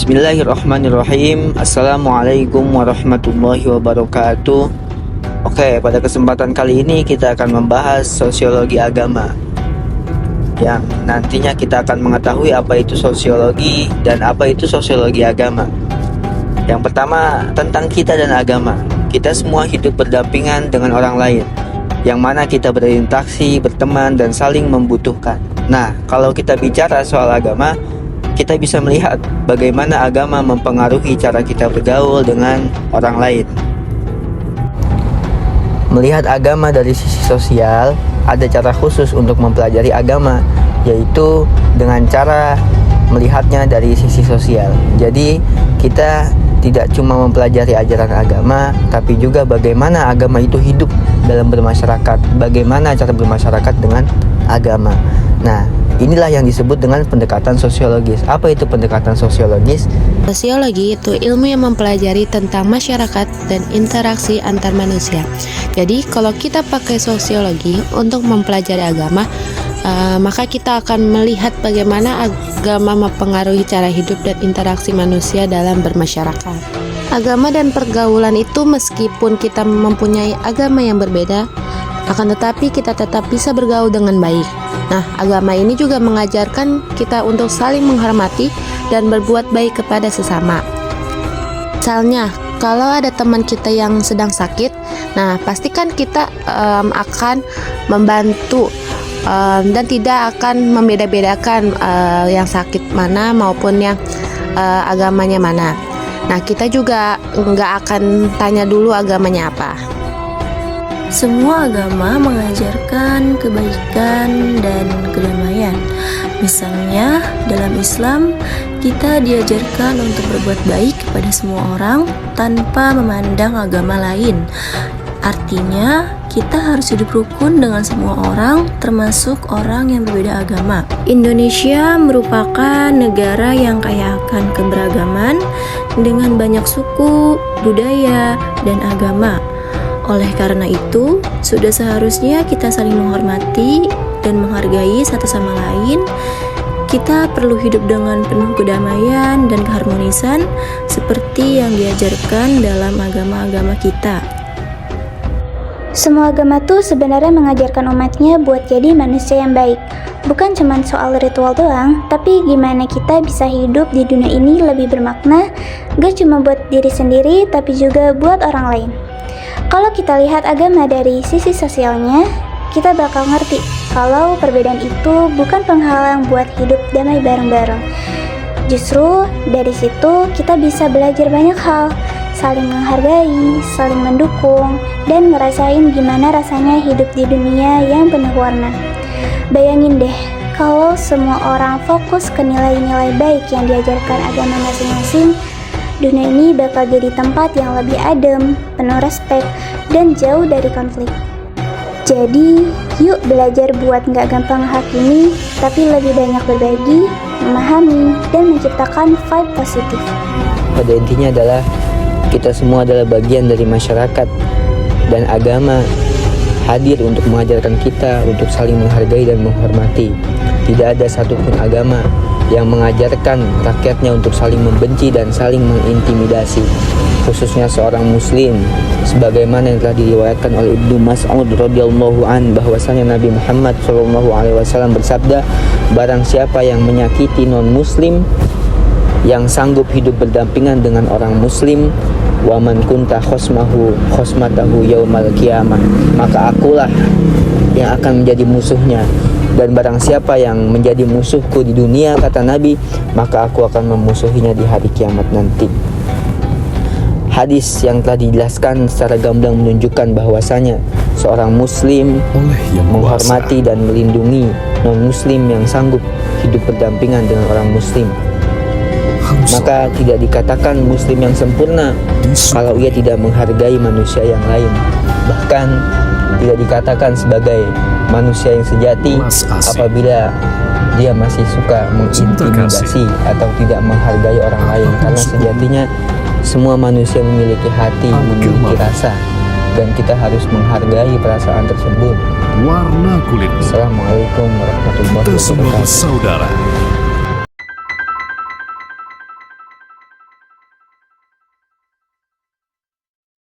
Bismillahirrahmanirrahim. Assalamualaikum warahmatullahi wabarakatuh. Oke, pada kesempatan kali ini kita akan membahas sosiologi agama, yang nantinya kita akan mengetahui apa itu sosiologi dan apa itu sosiologi agama. Yang pertama, tentang kita dan agama. Kita semua hidup berdampingan dengan orang lain, yang mana kita berinteraksi, berteman, dan saling membutuhkan. Nah, kalau kita bicara soal agama, kita bisa melihat bagaimana agama mempengaruhi cara kita bergaul dengan orang lain. Melihat agama dari sisi sosial, ada cara khusus untuk mempelajari agama, yaitu dengan cara melihatnya dari sisi sosial. Jadi, kita tidak cuma mempelajari ajaran agama, tapi juga bagaimana agama itu hidup dalam bermasyarakat, bagaimana cara bermasyarakat dengan agama. Nah, inilah yang disebut dengan pendekatan sosiologis. Apa itu pendekatan sosiologis? Sosiologi itu ilmu yang mempelajari tentang masyarakat dan interaksi antar manusia. Jadi, kalau kita pakai sosiologi untuk mempelajari agama, maka kita akan melihat bagaimana agama mempengaruhi cara hidup dan interaksi manusia dalam bermasyarakat. Agama dan pergaulan itu, meskipun kita mempunyai agama yang berbeda, akan tetapi kita tetap bisa bergaul dengan baik. Nah, agama ini juga mengajarkan kita untuk saling menghormati dan berbuat baik kepada sesama. Misalnya, kalau ada teman kita yang sedang sakit, nah pastikan kita akan membantu dan tidak akan membeda-bedakan yang sakit mana maupun yang agamanya mana. Nah, kita juga nggak akan tanya dulu agamanya apa. Semua agama mengajarkan kebaikan dan kedamaian. Misalnya, dalam Islam, kita diajarkan untuk berbuat baik kepada semua orang tanpa memandang agama lain. Artinya, kita harus hidup rukun dengan semua orang, termasuk orang yang berbeda agama. Indonesia merupakan negara yang kaya akan keberagaman dengan banyak suku, budaya, dan agama. Oleh karena itu, sudah seharusnya kita saling menghormati dan menghargai satu sama lain. Kita perlu hidup dengan penuh kedamaian dan keharmonisan seperti yang diajarkan dalam agama-agama kita. Semua agama tuh sebenarnya mengajarkan umatnya buat jadi manusia yang baik. Bukan cuma soal ritual doang, tapi gimana kita bisa hidup di dunia ini lebih bermakna, gak cuma buat diri sendiri, tapi juga buat orang lain. Kalau kita lihat agama dari sisi sosialnya, kita bakal ngerti kalau perbedaan itu bukan penghalang buat hidup damai bareng-bareng. Justru dari situ kita bisa belajar banyak hal, saling menghargai, saling mendukung, dan ngerasain gimana rasanya hidup di dunia yang penuh warna. Bayangin deh, kalau semua orang fokus ke nilai-nilai baik yang diajarkan agama masing-masing, dunia ini bakal jadi tempat yang lebih adem, penuh respek, dan jauh dari konflik. Jadi, yuk belajar buat gak gampang menghakimi, tapi lebih banyak berbagi, memahami, dan menciptakan vibe positif. Pada intinya adalah kita semua adalah bagian dari masyarakat, dan agama hadir untuk mengajarkan kita untuk saling menghargai dan menghormati. Tidak ada satupun agama yang mengajarkan rakyatnya untuk saling membenci dan saling mengintimidasi, khususnya seorang muslim, sebagaimana yang telah diriwayatkan oleh Ibnu Mas'ud radhiyallahu an, bahwasanya Nabi Muhammad SAW bersabda, barang siapa yang menyakiti non muslim yang sanggup hidup berdampingan dengan orang muslim, wa man kunta khosmatahu yaumal qiyamah, maka akulah yang akan menjadi musuhnya. Dan barang siapa yang menjadi musuhku di dunia, kata Nabi, maka aku akan memusuhinya di hari kiamat nanti. Hadis yang telah dijelaskan secara gamblang menunjukkan bahwasanya seorang muslim menghormati dan melindungi non-muslim yang sanggup hidup berdampingan dengan orang muslim. Maka tidak dikatakan muslim yang sempurna kalau ia tidak menghargai manusia yang lain. Bahkan tidak dikatakan sebagai manusia yang sejati apabila dia masih suka mengintimidasi atau tidak menghargai orang lain. Karena sejatinya semua manusia memiliki hati, memiliki rasa, dan kita harus menghargai perasaan tersebut. Warna kulit. Assalamualaikum warahmatullahi wabarakatuh. Kita semua bersaudara.